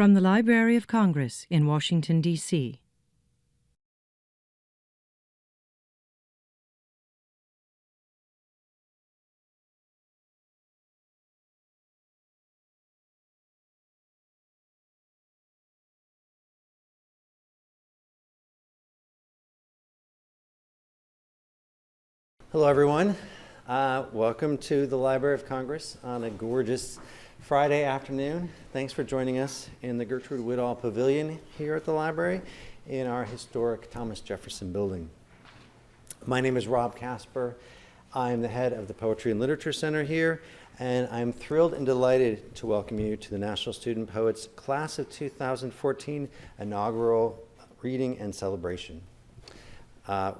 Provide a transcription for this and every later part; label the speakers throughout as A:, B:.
A: From the Library of Congress in Washington, D.C.
B: Hello, everyone. Welcome to the Library of Congress on a gorgeous Friday afternoon. Thanks for joining us in the Gertrude Woodall Pavilion here at the library in our historic Thomas Jefferson building. My name is Rob Casper. I'm the head of the Poetry and Literature Center here, and I'm thrilled and delighted to welcome you to the National Student Poets Class of 2014 Inaugural Reading and Celebration.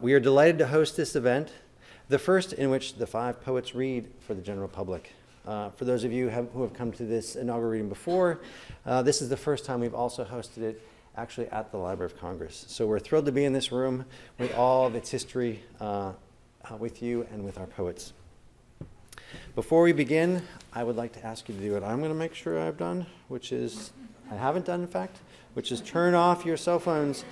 B: We are delighted to host this event, the first in which the 5 poets read for the general public. For those of you who have come to this inaugural reading before, this is the first time we've also hosted it actually at the Library of Congress. So we're thrilled to be in this room with all of its history with you and with our poets. Before we begin, I would like to ask you to do what I'm going to make sure I've done, which is, I haven't done in fact, which is turn off your cell phones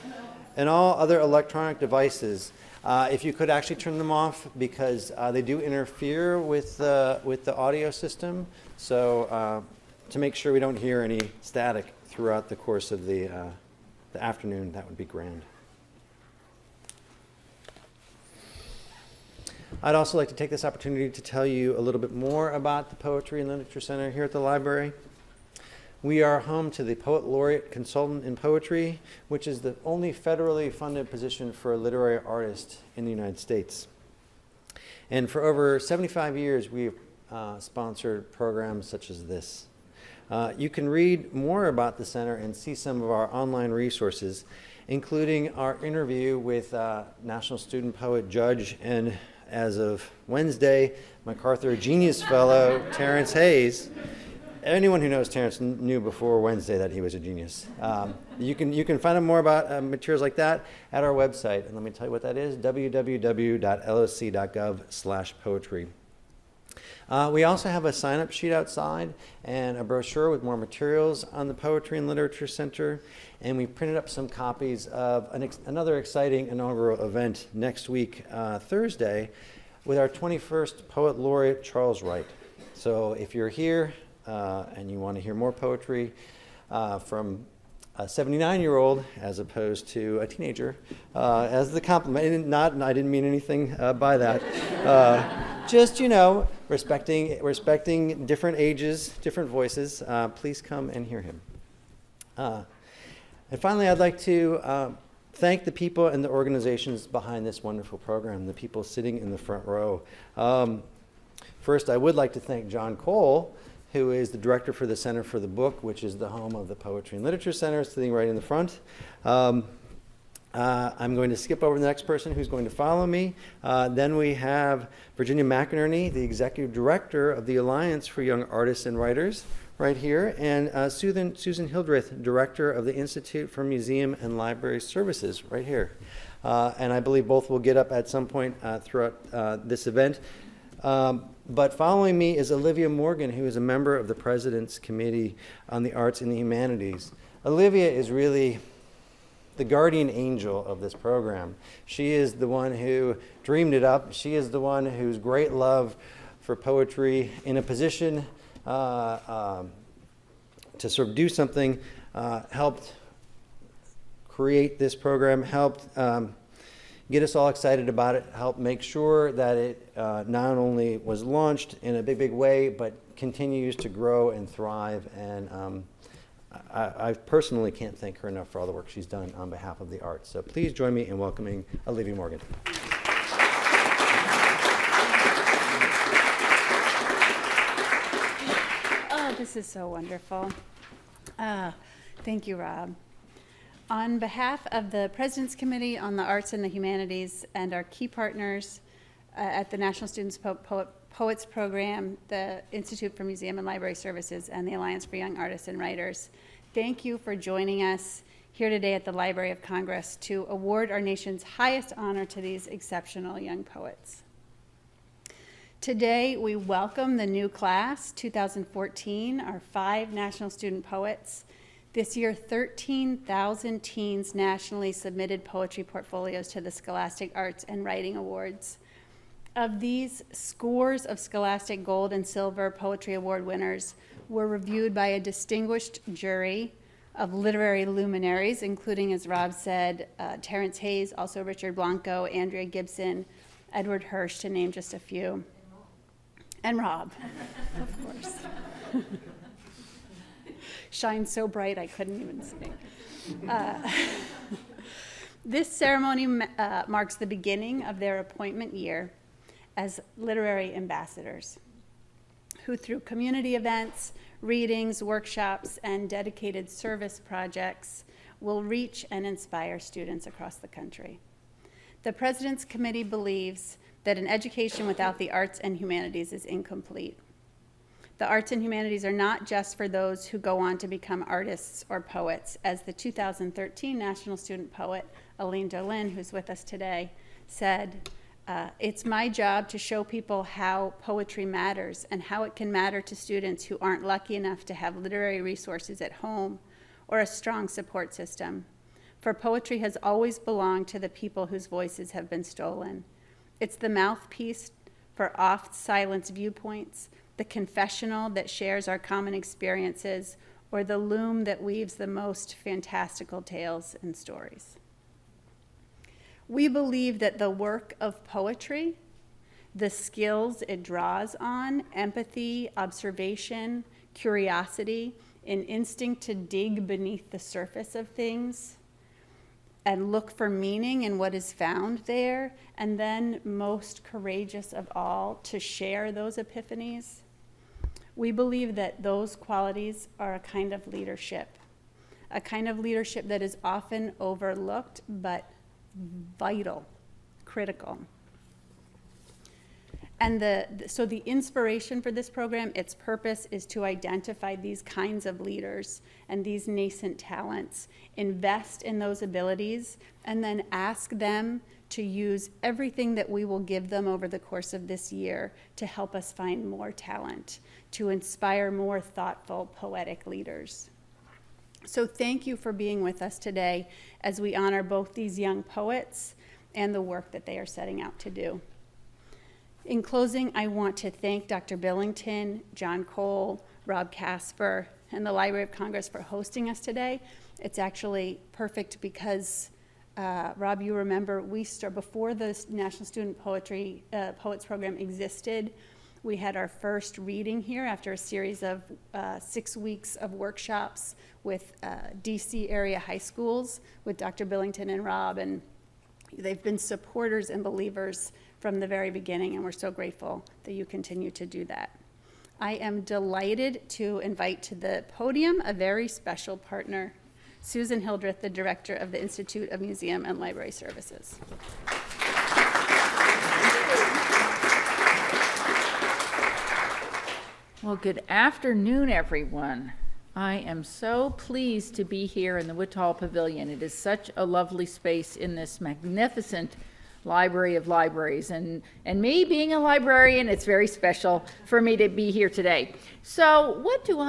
B: and all other electronic devices. If you could actually turn them off, because they do interfere with the audio system. So to make sure we don't hear any static throughout the course of the afternoon, that would be grand. I'd also like to take this opportunity to tell you a little bit more about the Poetry and Literature Center here at the library. We are home to the Poet Laureate Consultant in Poetry, which is the only federally funded position for a literary artist in the United States. And for over 75 years, we've sponsored programs such as this. You can read more about the center and see some of our online resources, including our interview with National Student Poet Judge and, as of Wednesday, MacArthur Genius Fellow Terrence Hayes. Anyone who knows Terrence knew before Wednesday that he was a genius. You can find out more about materials like that at our website. And let me tell you what that is, www.loc.gov/poetry. We also have a sign-up sheet outside and a brochure with more materials on the Poetry and Literature Center. And we printed up some copies of another exciting inaugural event next week, Thursday, with our 21st Poet Laureate, Charles Wright. So if you're here, and you want to hear more poetry from a 79-year-old as opposed to a teenager, as the compliment, I didn't mean anything by that. Just, respecting different ages, different voices, please come and hear him. And finally, I'd like to thank the people and the organizations behind this wonderful program, the people sitting in the front row. First, I would like to thank John Cole, who is the director for the Center for the Book, which is the home of the Poetry and Literature Center, sitting right in the front. I'm going to skip over the next person who's going to follow me. Then we have Virginia McInerney, the executive director of the Alliance for Young Artists and Writers, right here, and Susan Hildreth, director of the Institute for Museum and Library Services, right here. And I believe both will get up at some point throughout this event. But following me is Olivia Morgan, who is a member of the President's Committee on the Arts and the Humanities. Olivia is really the guardian angel of this program. She is the one who dreamed it up. She is the one whose great love for poetry in a position to sort of do something helped create this program, helped get us all excited about it, help make sure that it not only was launched in a big way, but continues to grow and thrive. And I personally can't thank her enough for all the work she's done on behalf of the arts. So please join me in welcoming Olivia Morgan.
C: Oh, this is so wonderful. Thank you, Rob. On behalf of the President's Committee on the Arts and the Humanities and our key partners at the National Student Poets Program, the Institute for Museum and Library Services, and the Alliance for Young Artists and Writers, thank you for joining us here today at the Library of Congress to award our nation's highest honor to these exceptional young poets. Today, we welcome the new class, 2014, our 5 national student poets. This year, 13,000 teens nationally submitted poetry portfolios to the Scholastic Arts and Writing Awards. Of these, scores of Scholastic Gold and Silver Poetry Award winners were reviewed by a distinguished jury of literary luminaries, including, as Rob said, Terrence Hayes, also Richard Blanco, Andrea Gibson, Edward Hirsch, to name just a few. And Rob, of course. Shines so bright I couldn't even sing. This ceremony marks the beginning of their appointment year as literary ambassadors, who through community events, readings, workshops, and dedicated service projects will reach and inspire students across the country. The President's Committee believes that an education without the arts and humanities is incomplete. The arts and humanities are not just for those who go on to become artists or poets, as the 2013 National Student Poet, Aline Dolin, who's with us today, said, it's my job to show people how poetry matters and how it can matter to students who aren't lucky enough to have literary resources at home or a strong support system. For poetry has always belonged to the people whose voices have been stolen. It's the mouthpiece for oft-silenced viewpoints, the confessional that shares our common experiences, or the loom that weaves the most fantastical tales and stories. We believe that the work of poetry, the skills it draws on, empathy, observation, curiosity, an instinct to dig beneath the surface of things and look for meaning in what is found there, and then, most courageous of all, to share those epiphanies. We believe that those qualities are a kind of leadership that is often overlooked, but vital, critical. And so the inspiration for this program, its purpose is to identify these kinds of leaders and these nascent talents, invest in those abilities, and then ask them to use everything that we will give them over the course of this year to help us find more talent, to inspire more thoughtful, poetic leaders. So thank you for being with us today as we honor both these young poets and the work that they are setting out to do. In closing, I want to thank Dr. Billington, John Cole, Rob Casper, and the Library of Congress for hosting us today. It's actually perfect because, Rob, you remember, before the National Student Poets Program existed, we had our first reading here after a series of 6 weeks of workshops with DC area high schools with Dr. Billington and Rob, and they've been supporters and believers from the very beginning, and we're so grateful that you continue to do that. I am delighted to invite to the podium a very special partner, Susan Hildreth, the director of the Institute of Museum and Library Services.
D: Well, good afternoon, everyone. I am so pleased to be here in the Whitall Pavilion. It is such a lovely space in this magnificent Library of Libraries. And me being a librarian, it's very special for me to be here today. So what do?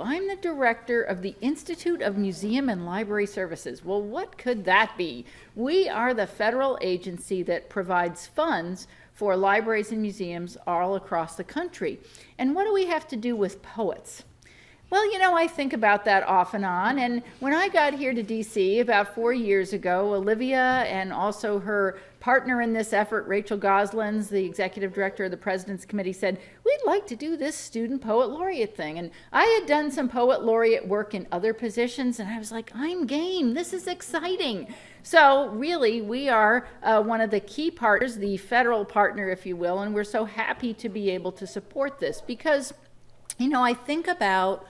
D: I'm the director of the Institute of Museum and Library Services. Well, what could that be? We are the federal agency that provides funds for libraries and museums all across the country. And what do we have to do with poets? Well, you know, I think about that off and on, and when I got here to DC about 4 years ago, Olivia and also her partner in this effort, Rachel Goslins, the executive director of the President's Committee, said, we'd like to do this student poet laureate thing. And I had done some poet laureate work in other positions, and I was like, I'm game, this is exciting. So really, we are one of the key partners, the federal partner, if you will, and we're so happy to be able to support this because, you know, I think about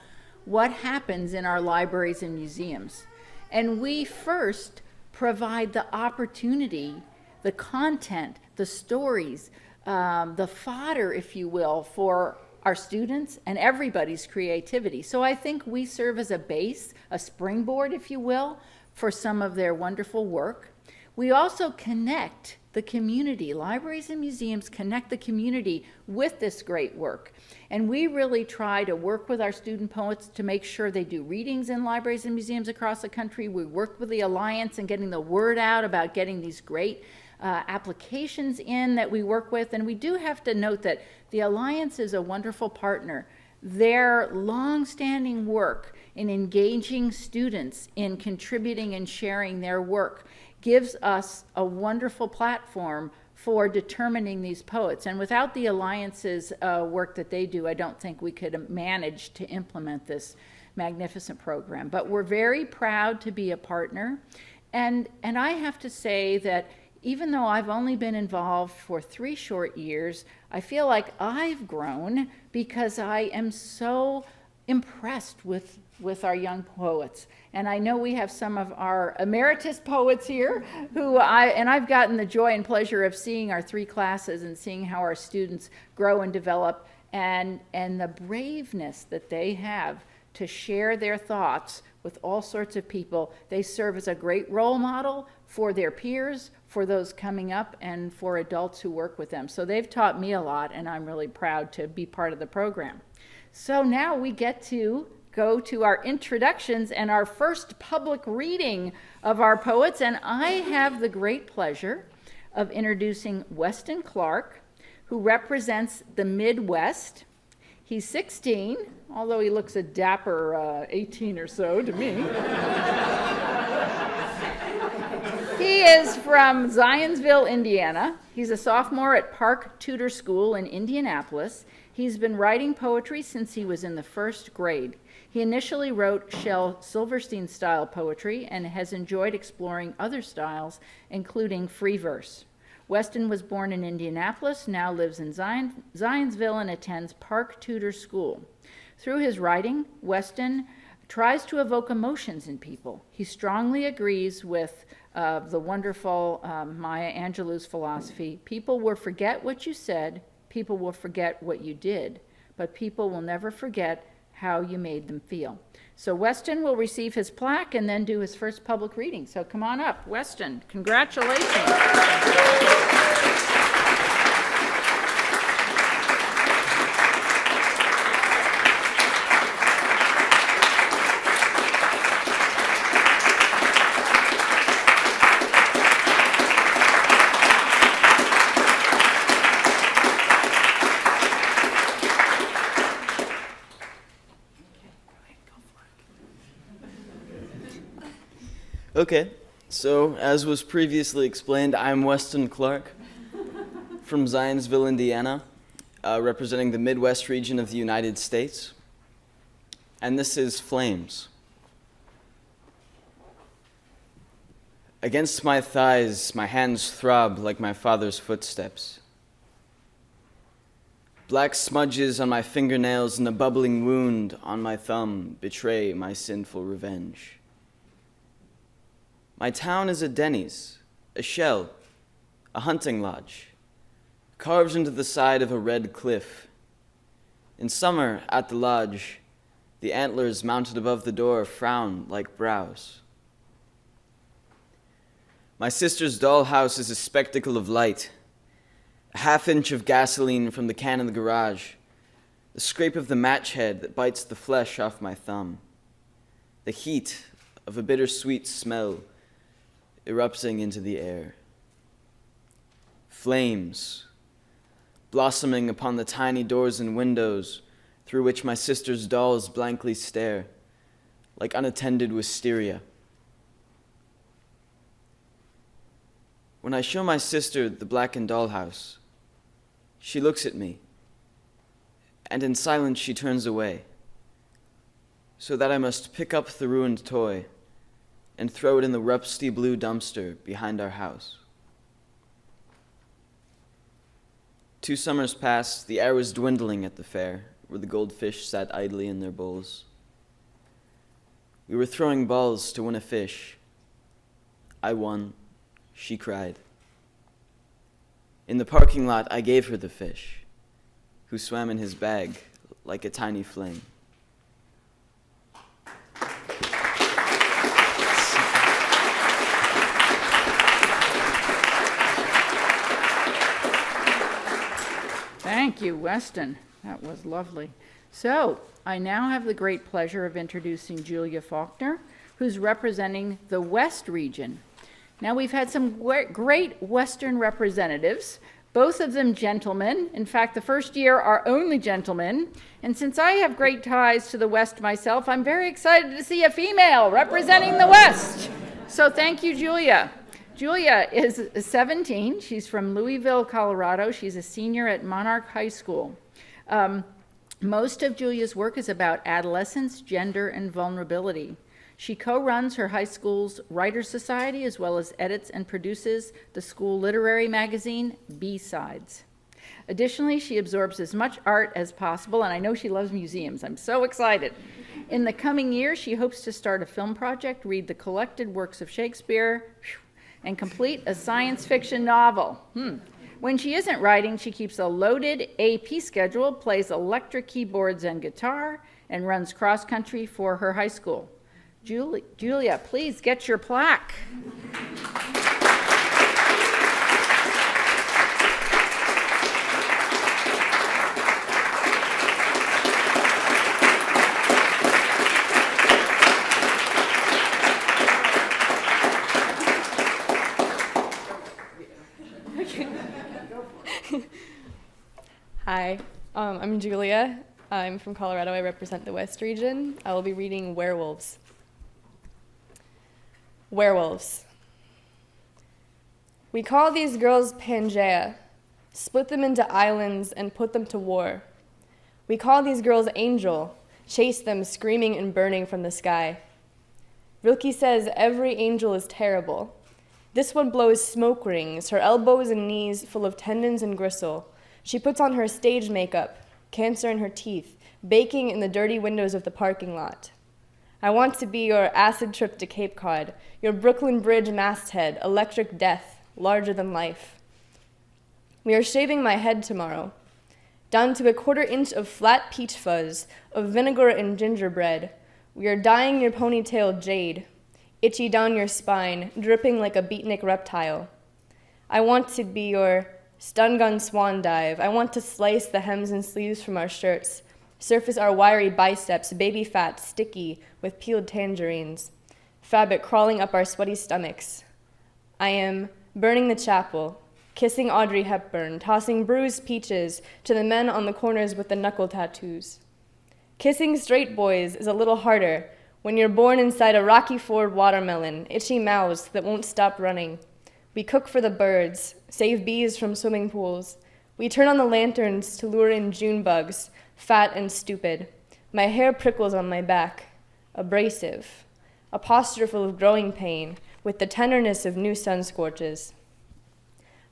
D: what happens in our libraries and museums. And we first provide the opportunity, the content, the stories, the fodder, if you will, for our students and everybody's creativity. So I think we serve as a base, a springboard, if you will, for some of their wonderful work. We also connect the community. Libraries and museums connect the community with this great work. And we really try to work with our student poets to make sure they do readings in libraries and museums across the country. We work with the Alliance in getting the word out about getting these great applications in that we work with. And we do have to note that the Alliance is a wonderful partner. Their long-standing work in engaging students in contributing and sharing their work gives us a wonderful platform for determining these poets. And without the Alliance's work that they do, I don't think we could manage to implement this magnificent program. But we're very proud to be a partner. And I have to say that even though I've only been involved for 3 short years, I feel like I've grown because I am so impressed with our young poets. And I know we have some of our emeritus poets here who I've gotten the joy and pleasure of seeing our 3 classes and seeing how our students grow and develop, and the braveness that they have to share their thoughts with all sorts of people. They serve as a great role model for their peers, for those coming up, and for adults who work with them. So they've taught me a lot, and I'm really proud to be part of the program. So now we get to go to our introductions and our first public reading of our poets, and I have the great pleasure of introducing Weston Clark, who represents the Midwest. He's 16, although he looks a dapper 18 or so to me. He is from Zionsville, Indiana. He's a sophomore at Park Tudor School in Indianapolis. He's been writing poetry since he was in the 1st grade. He initially wrote Shel Silverstein-style poetry and has enjoyed exploring other styles, including free verse. Weston was born in Indianapolis, now lives in Zionsville, and attends Park Tudor School. Through his writing, Weston tries to evoke emotions in people. He strongly agrees with the wonderful Maya Angelou's philosophy. People will forget what you said, people will forget what you did, but people will never forget how you made them feel. So Weston will receive his plaque and then do his first public reading. So come on up, Weston. Congratulations.
E: Okay, so as was previously explained, I'm Weston Clark from Zionsville, Indiana, representing the Midwest region of the United States. And this is Flames. Against my thighs, my hands throb like my father's footsteps. Black smudges on my fingernails and a bubbling wound on my thumb betray my sinful revenge. My town is a Denny's, a shell, a hunting lodge, carved into the side of a red cliff. In summer, at the lodge, the antlers mounted above the door frown like brows. My sister's dollhouse is a spectacle of light, a half-inch of gasoline from the can in the garage, the scrape of the match head that bites the flesh off my thumb, the heat of a bittersweet smell erupting into the air. Flames blossoming upon the tiny doors and windows through which my sister's dolls blankly stare, like unattended wisteria. When I show my sister the blackened dollhouse, she looks at me, and in silence she turns away, so that I must pick up the ruined toy and throw it in the rusty blue dumpster behind our house. 2 summers passed, the air was dwindling at the fair, where the goldfish sat idly in their bowls. We were throwing balls to win a fish. I won, she cried. In the parking lot, I gave her the fish, who swam in his bag like a tiny flame.
D: you, Weston. That was lovely. So, I now have the great pleasure of introducing Julia Faulkner, who's representing the West region. Now, we've had some great Western representatives, both of them gentlemen. In fact, the first year are only gentlemen. And since I have great ties to the West myself, I'm very excited to see a female representing the West. So thank you, Julia. Julia is 17. She's from Louisville, Colorado. She's a senior at Monarch High School. Most of Julia's work is about adolescence, gender, and vulnerability. She co-runs her high school's Writers' Society, as well as edits and produces the school literary magazine, B-Sides. Additionally, she absorbs as much art as possible, and I know she loves museums. I'm so excited. In the coming year, she hopes to start a film project, read the collected works of Shakespeare, and complete a science fiction novel. When she isn't writing, she keeps a loaded AP schedule, plays electric keyboards and guitar, and runs cross-country for her high school. Julia, please get your plaque.
F: Hi, I'm Julia. I'm from Colorado. I represent the West region. I will be reading Werewolves. Werewolves. We call these girls Pangea, split them into islands and put them to war. We call these girls Angel, chase them screaming and burning from the sky. Rilke says every angel is terrible. This one blows smoke rings, her elbows and knees full of tendons and gristle. She puts on her stage makeup, cancer in her teeth, baking in the dirty windows of the parking lot. I want to be your acid trip to Cape Cod, your Brooklyn Bridge masthead, electric death, larger than life. We are shaving my head tomorrow, down to a 1/4 inch of flat peach fuzz, of vinegar and gingerbread. We are dyeing your ponytail jade, itchy down your spine, dripping like a beatnik reptile. I want to be your stun gun swan dive. I want to slice the hems and sleeves from our shirts, surface our wiry biceps, baby fat, sticky, with peeled tangerines, fabric crawling up our sweaty stomachs. I am burning the chapel, kissing Audrey Hepburn, tossing bruised peaches to the men on the corners with the knuckle tattoos. Kissing straight boys is a little harder when you're born inside a Rocky Ford watermelon, itchy mouths that won't stop running. We cook for the birds, save bees from swimming pools. We turn on the lanterns to lure in June bugs, fat and stupid. My hair prickles on my back, abrasive, a posture full of growing pain, with the tenderness of new sun scorches.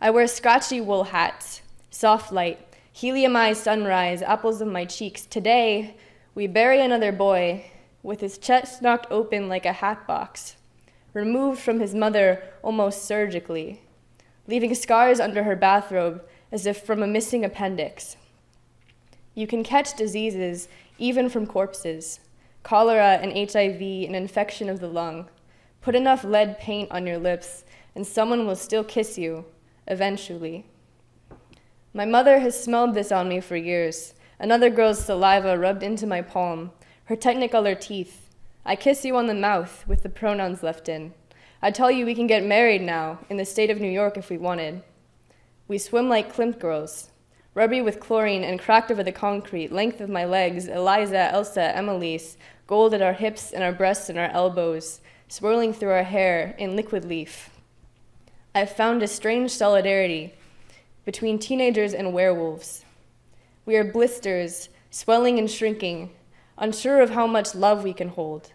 F: I wear scratchy wool hats, soft light, heliumized sunrise, apples of my cheeks. Today, we bury another boy with his chest knocked open like a hat box, removed from his mother almost surgically, leaving scars under her bathrobe as if from a missing appendix. You can catch diseases even from corpses, cholera and HIV, an infection of the lung. Put enough lead paint on your lips and someone will still kiss you, eventually. My mother has smelled this on me for years, another girl's saliva rubbed into my palm, her technicolor teeth. I kiss you on the mouth with the pronouns left in. I tell you we can get married now in the state of New York if we wanted. We swim like Klimt girls, rubby with chlorine and cracked over the concrete, length of my legs, Eliza, Elsa, Emelise, gold at our hips and our breasts and our elbows, swirling through our hair in liquid leaf. I've found a strange solidarity between teenagers and werewolves. We are blisters, swelling and shrinking, unsure of how much love we can hold.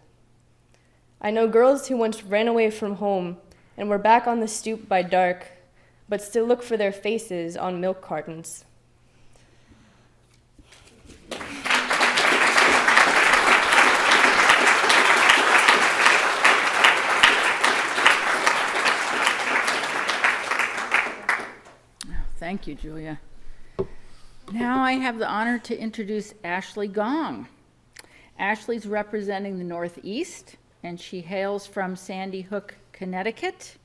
F: I know girls who once ran away from home and were back on the stoop by dark, but still look for their faces on milk cartons.
D: Thank you, Julia. Now I have the honor to introduce Ashley Gong. Ashley's representing the Northeast, and she hails from Sandy Hook, Connecticut.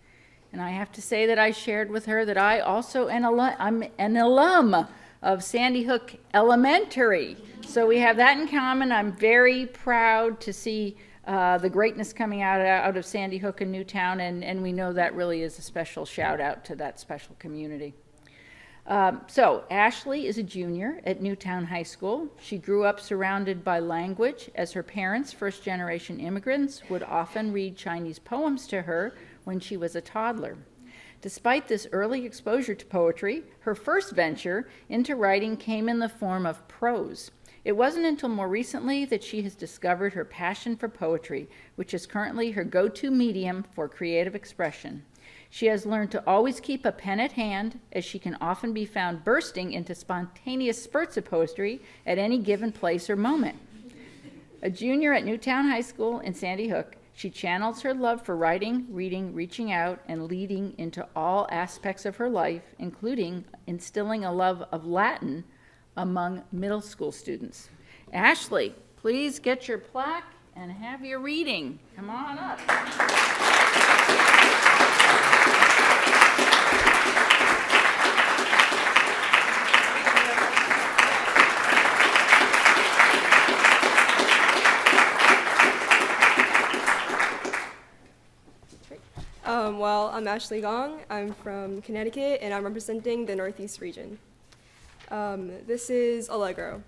D: And I have to say that I shared with her that I also I'm an alum of Sandy Hook Elementary. So we have that in common. I'm very proud to see the greatness coming out of Sandy Hook and Newtown, and we know that really is a special shout out to that special community. So Ashley is a junior at Newtown High School. She grew up surrounded by language, as her parents, first-generation immigrants, would often read Chinese poems to her when she was a toddler. Despite this early exposure to poetry, her first venture into writing came in the form of prose. It wasn't until more recently that she has discovered her passion for poetry, which is currently her go-to medium for creative expression. She has learned to always keep a pen at hand, as she can often be found bursting into spontaneous spurts of poetry at any given place or moment. A junior at Newtown High School in Sandy Hook, she channels her love for writing, reading, reaching out, and leading into all aspects of her life, including instilling a love of Latin among middle school students. Ashley, please get your plaque and have your reading. Come on up.
G: Well, I'm Ashley Gong. I'm from Connecticut, and I'm representing the Northeast region. This is Allegro.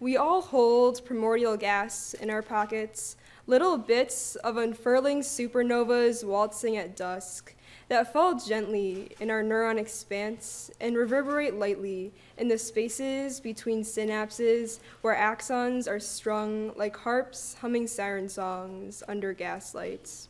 G: We all hold primordial gas in our pockets, little bits of unfurling supernovas waltzing at dusk that fall gently in our neuron expanse and reverberate lightly in the spaces between synapses where axons are strung like harps humming siren songs under gaslights.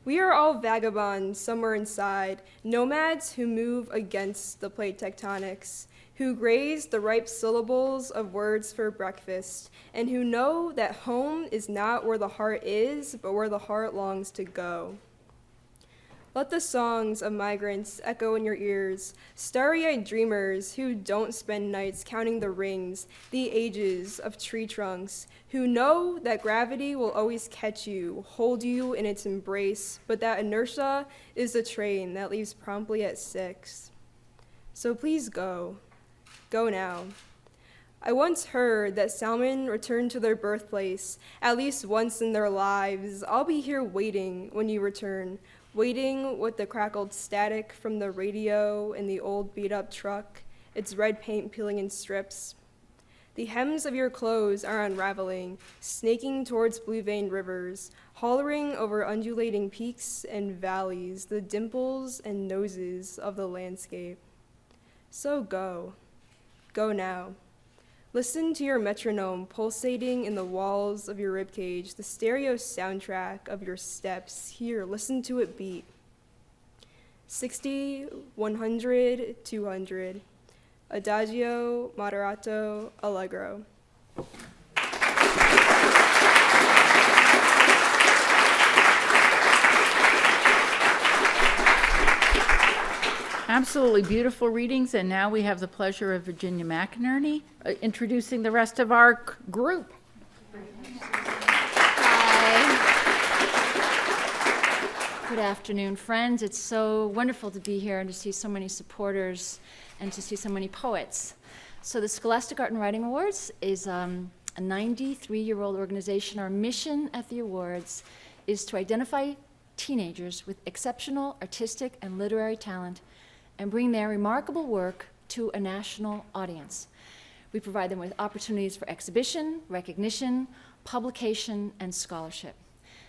G: We are all vagabonds somewhere inside, nomads who move against the plate tectonics, who graze the ripe syllables of words for breakfast, and who know that home is not where the heart is, but where the heart longs to go. Let the songs of migrants echo in your ears, starry-eyed dreamers who don't spend nights counting the rings, the ages of tree trunks, who know that gravity will always catch you, hold you in its embrace, but that inertia is the train that leaves promptly at 6. So please go. Go now. I once heard that salmon return to their birthplace at least once in their lives. I'll be here waiting when you return, waiting with the crackled static from the radio in the old beat-up truck, its red paint peeling in strips. The hems of your clothes are unraveling, snaking towards blue-veined rivers, hollering over undulating peaks and valleys, the dimples and noses of the landscape. So go. Go now. Listen to your metronome pulsating in the walls of your ribcage, the stereo soundtrack of your steps. Here, listen to it beat. 60, 100, 200. Adagio, moderato, allegro.
D: Absolutely beautiful readings, and now we have the pleasure of Virginia McInerney introducing the rest of our group.
H: Hi. Good afternoon, friends. It's so wonderful to be here and to see so many supporters and to see so many poets. So the Scholastic Art and Writing Awards is a 93-year-old organization. Our mission at the awards is to identify teenagers with exceptional artistic and literary talent and bring their remarkable work to a national audience. We provide them with opportunities for exhibition, recognition, publication, and scholarship.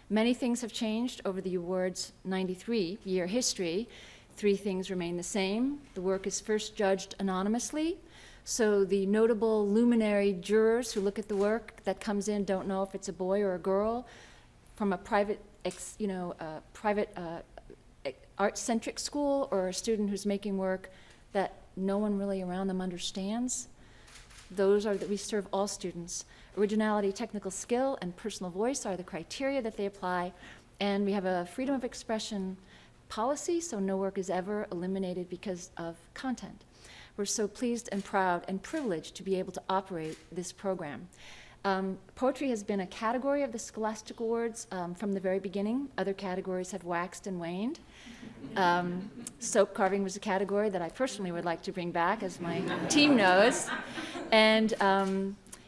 H: Many things have changed over the award's 93-year history. 3 things remain the same. The work is first judged anonymously, so the notable luminary jurors who look at the work that comes in don't know if it's a boy or a girl. From a private art-centric school or a student who's making work that no one really around them understands. Those are that we serve all students. Originality, technical skill, and personal voice are the criteria that they apply, and we have a freedom of expression policy, so no work is ever eliminated because of content. We're so pleased and proud and privileged to be able to operate this program. Poetry has been a category of the Scholastic Awards from the very beginning. Other categories have waxed and waned. Soap carving was a category that I personally would like to bring back, as my team knows. And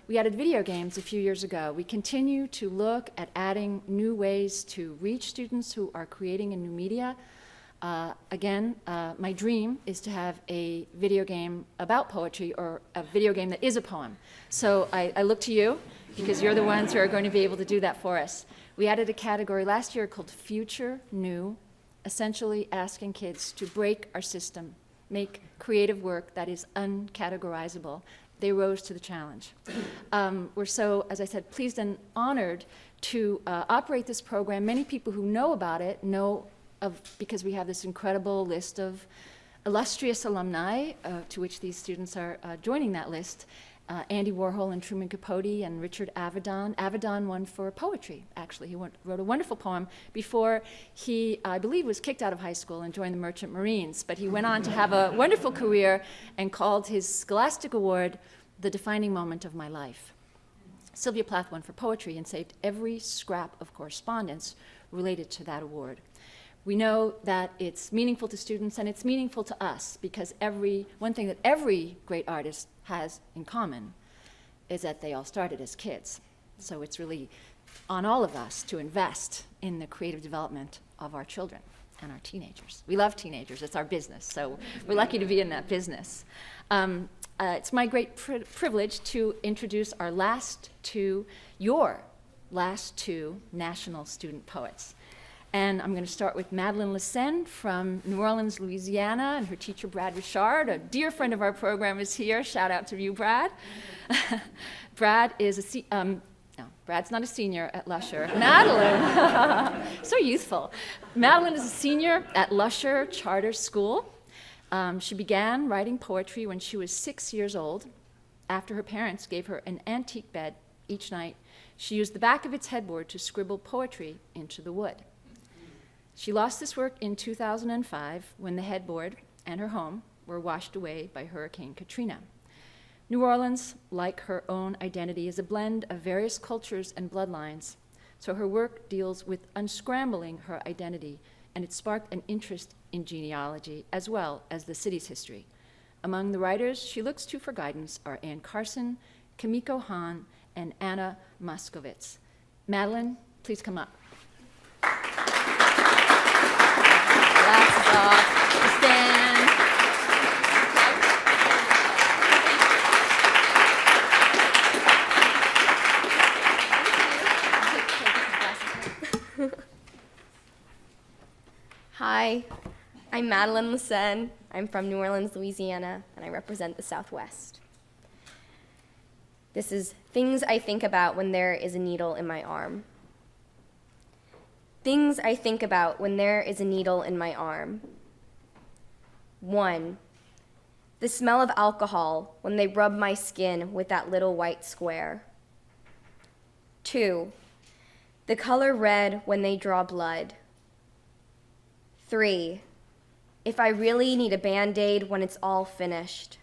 H: we added video games a few years ago. We continue to look at adding new ways to reach students who are creating a new media. Again, my dream is to have a video game about poetry, or a video game that is a poem. So I look to you, because you're the ones who are going to be able to do that for us. We added a category last year called Future New, essentially asking kids to break our system, make creative work that is uncategorizable. They rose to the challenge. We're so, as I said, pleased and honored to operate this program. Many people who know about it know of, because we have this incredible list of illustrious alumni, to which these students are joining that list. Andy Warhol and Truman Capote and Richard Avedon. Avedon won for poetry, actually. He wrote a wonderful poem before he, I believe, was kicked out of high school and joined the Merchant Marines. But he went on to have a wonderful career and called his Scholastic Award the defining moment of my life. Sylvia Plath won for poetry and saved every scrap of correspondence related to that award. We know that it's meaningful to students and it's meaningful to us, because one thing that every great artist has in common is that they all started as kids. So it's really on all of us to invest in the creative development of our children and our teenagers. We love teenagers, it's our business, so we're lucky to be in that business. It's my great privilege to introduce your last two national student poets. And I'm going to start with Madeline Johnson from New Orleans, Louisiana, and her teacher, Brad Richard, a dear friend of our program, is here. Shout out to you, Brad. Brad is no, Brad's not a senior at Lusher. Madeline, so youthful. Madeline is a senior at Lusher Charter School. She began writing poetry when she was 6 years old. After her parents gave her an antique bed each night, she used the back of its headboard to scribble poetry into the wood. She lost this work in 2005 when the headboard and her home were washed away by Hurricane Katrina. New Orleans, like her own identity, is a blend of various cultures and bloodlines, so her work deals with unscrambling her identity, and it sparked an interest in genealogy as well as the city's history. Among the writers she looks to for guidance are Anne Carson, Kimiko Hahn, and Anna Moskowitz. Madeline, please come up. Glasses off, stand.
I: Hi, I'm Madeline Johnson. I'm from New Orleans, Louisiana, and I represent the Southwest. This is things I think about when there is a needle in my arm. Things I think about when there is a needle in my arm. 1, the smell of alcohol when they rub my skin with that little white square. 2, the color red when they draw blood. 3, if I really need a Band-Aid when it's all finished.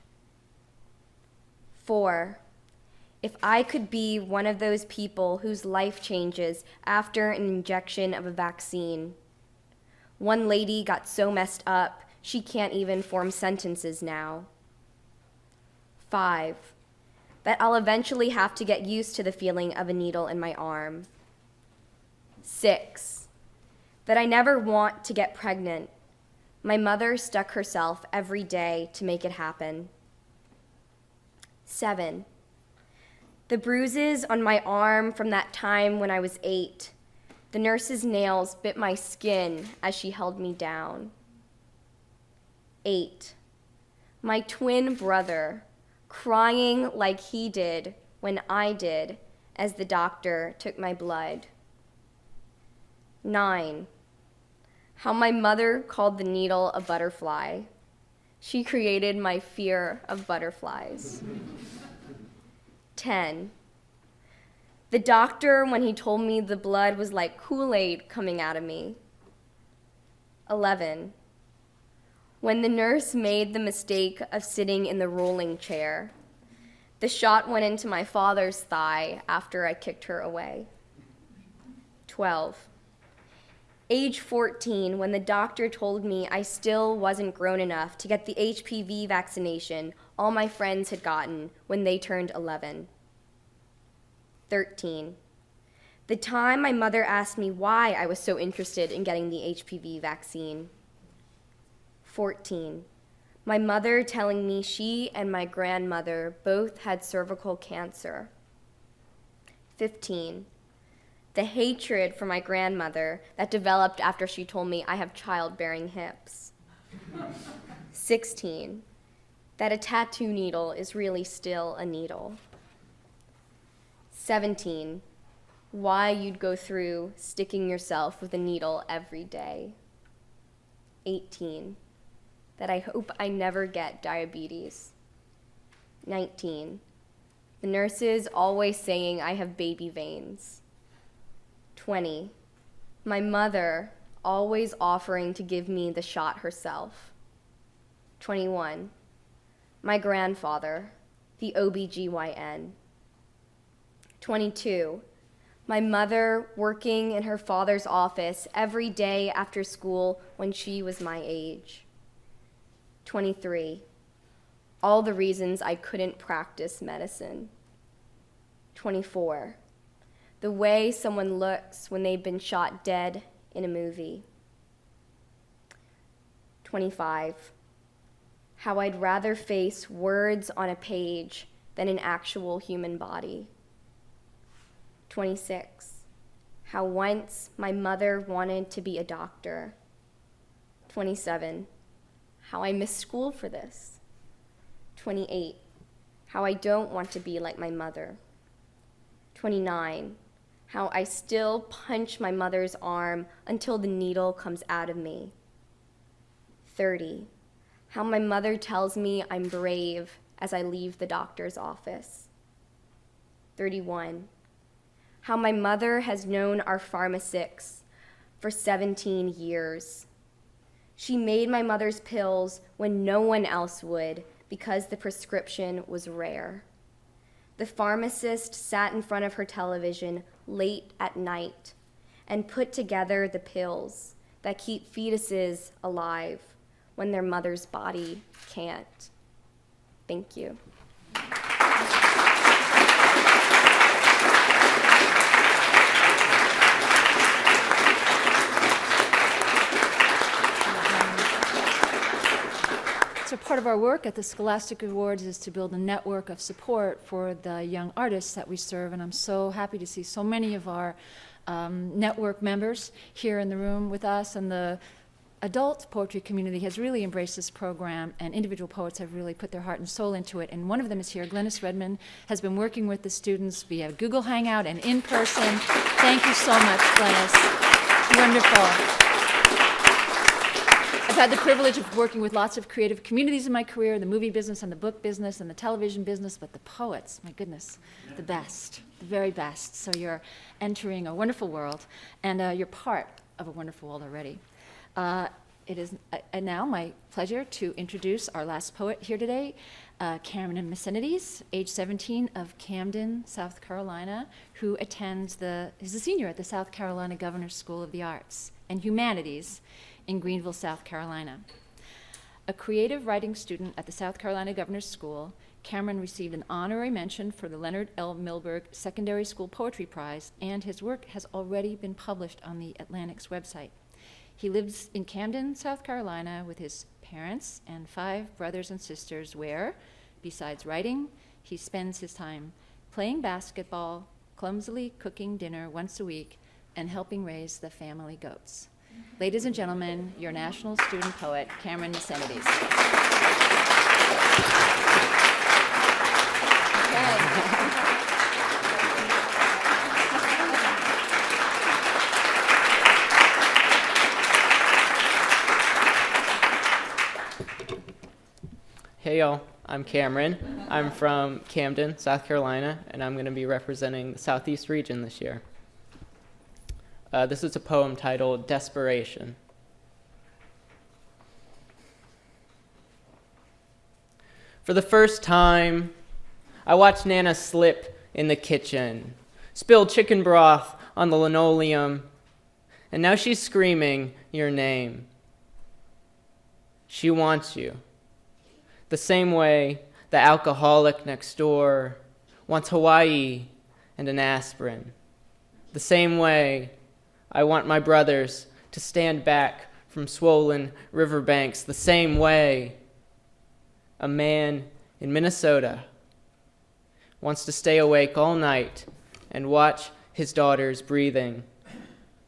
I: 4, if I could be one of those people whose life changes after an injection of a vaccine. One lady got so messed up, she can't even form sentences now. 5, that I'll eventually have to get used to the feeling of a needle in my arm. 6, that I never want to get pregnant. My mother stuck herself every day to make it happen. 7, the bruises on my arm from that time when I was 8. The nurse's nails bit my skin as she held me down. 8, my twin brother crying like he did when I did as the doctor took my blood. 9, how my mother called the needle a butterfly. She created my fear of butterflies. 10, the doctor when he told me the blood was like Kool-Aid coming out of me. 11, when the nurse made the mistake of sitting in the rolling chair. The shot went into my father's thigh after I kicked her away. 12, Age 14, when the doctor told me I still wasn't grown enough to get the HPV vaccination all my friends had gotten when they turned 11. 13, the time my mother asked me why I was so interested in getting the HPV vaccine. 14, my mother telling me she and my grandmother both had cervical cancer. 15, the hatred for my grandmother that developed after she told me I have childbearing hips. 16, that a tattoo needle is really still a needle. 17, why you'd go through sticking yourself with a needle every day. 18, that I hope I never get diabetes. 19, the nurses always saying I have baby veins. 20, my mother always offering to give me the shot herself. 21, my grandfather, the OBGYN. 22, my mother working in her father's office every day after school when she was my age. 23, all the reasons I couldn't practice medicine. 24, the way someone looks when they've been shot dead in a movie. 25, how I'd rather face words on a page than an actual human body. 26, how once my mother wanted to be a doctor. 27, how I missed school for this. 28, how I don't want to be like my mother. 29, how I still punch my mother's arm until the needle comes out of me. 30, how my mother tells me I'm brave as I leave the doctor's office. 31, how my mother has known our pharmacist for 17 years. She made my mother's pills when no one else would because the prescription was rare. The pharmacist sat in front of her television late at night and put together the pills that keep fetuses alive when their mother's body can't. Thank you.
H: So part of our work at the Scholastic Awards is to build a network of support for the young artists that we serve, and I'm so happy to see so many of our network members here in the room with us, and the adult poetry community has really embraced this program, and individual poets have really put their heart and soul into it, and one of them is here. Glennis Redmond has been working with the students via Google Hangout and in person. Thank you so much, Glennis. Wonderful. I've had the privilege of working with lots of creative communities in my career, the movie business and the book business and the television business, but the poets, my goodness, the best, the very best. So you're entering a wonderful world, and you're part of a wonderful world already. It is now my pleasure to introduce our last poet here today, Cameron McInerney, age 17, of Camden, South Carolina, who is a senior at the South Carolina Governor's School of the Arts and Humanities in Greenville, South Carolina. A creative writing student at the South Carolina Governor's School, Cameron received an honorary mention for the Leonard L. Milberg Secondary School Poetry Prize, and his work has already been published on the Atlantic's website. He lives in Camden, South Carolina, with his parents and 5 brothers and sisters, where, besides writing, he spends his time playing basketball, clumsily cooking dinner once a week, and helping raise the family goats. Ladies and gentlemen, your national student poet, Cameron McInerney.
J: Heyo, I'm Cameron. I'm from Camden, South Carolina, and I'm going to be representing the Southeast region this year. This is a poem titled Desperation. For the first time, I watched Nana slip in the kitchen, spilled chicken broth on the linoleum, and now she's screaming your name. She wants you. The same way the alcoholic next door wants Hawaii and an aspirin. The same way I want my brothers to stand back from swollen riverbanks. The same way a man in Minnesota wants to stay awake all night and watch his daughter's breathing,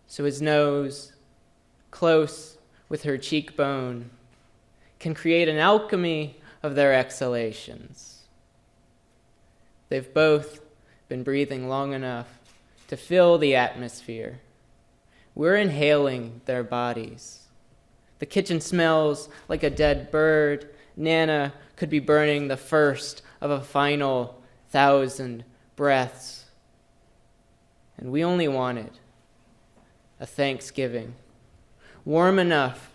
J: so his nose, close with her cheekbone, can create an alchemy of their exhalations. They've both been breathing long enough to fill the atmosphere. We're inhaling their bodies. The kitchen smells like a dead bird. Nana could be burning the first of a final 1,000 breaths. And we only wanted a Thanksgiving warm enough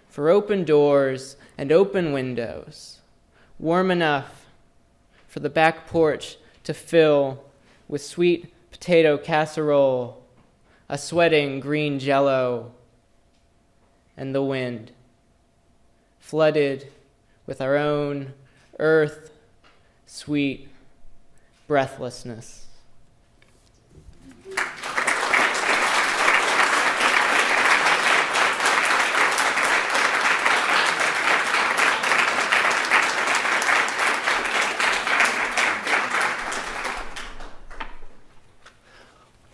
J: for open doors and open windows, warm enough for the back porch to fill with sweet potato casserole, a sweating green jello, and the wind, flooded with our own earth-sweet breathlessness.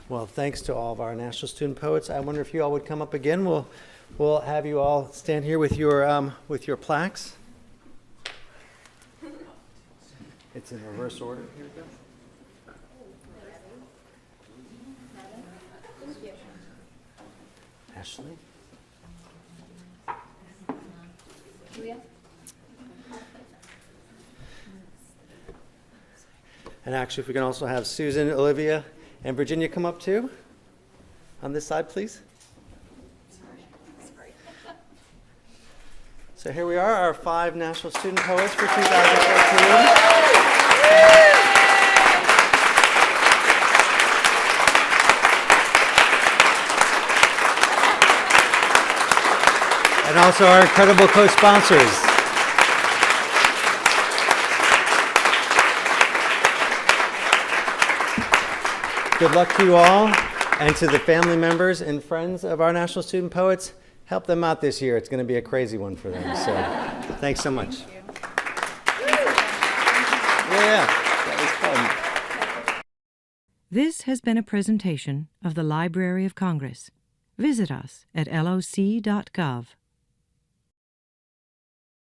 B: Well, thanks to all of our National Student Poets. I wonder if you all would come up again. We'll have you all stand here with your plaques. It's in reverse order. Here we go. Ashley. And actually, if we can also have Susan, Olivia, and Virginia come up too. On this side, please. So here we are, our 5 National Student Poets for 2014. And also our incredible co-sponsors. Good luck to you all, and to the family members and friends of our National Student Poets. Help them out this year. It's going to be a crazy one for them. So, thanks so much. Yeah, that was fun.
A: This has been a presentation of the Library of Congress. Visit us at loc.gov.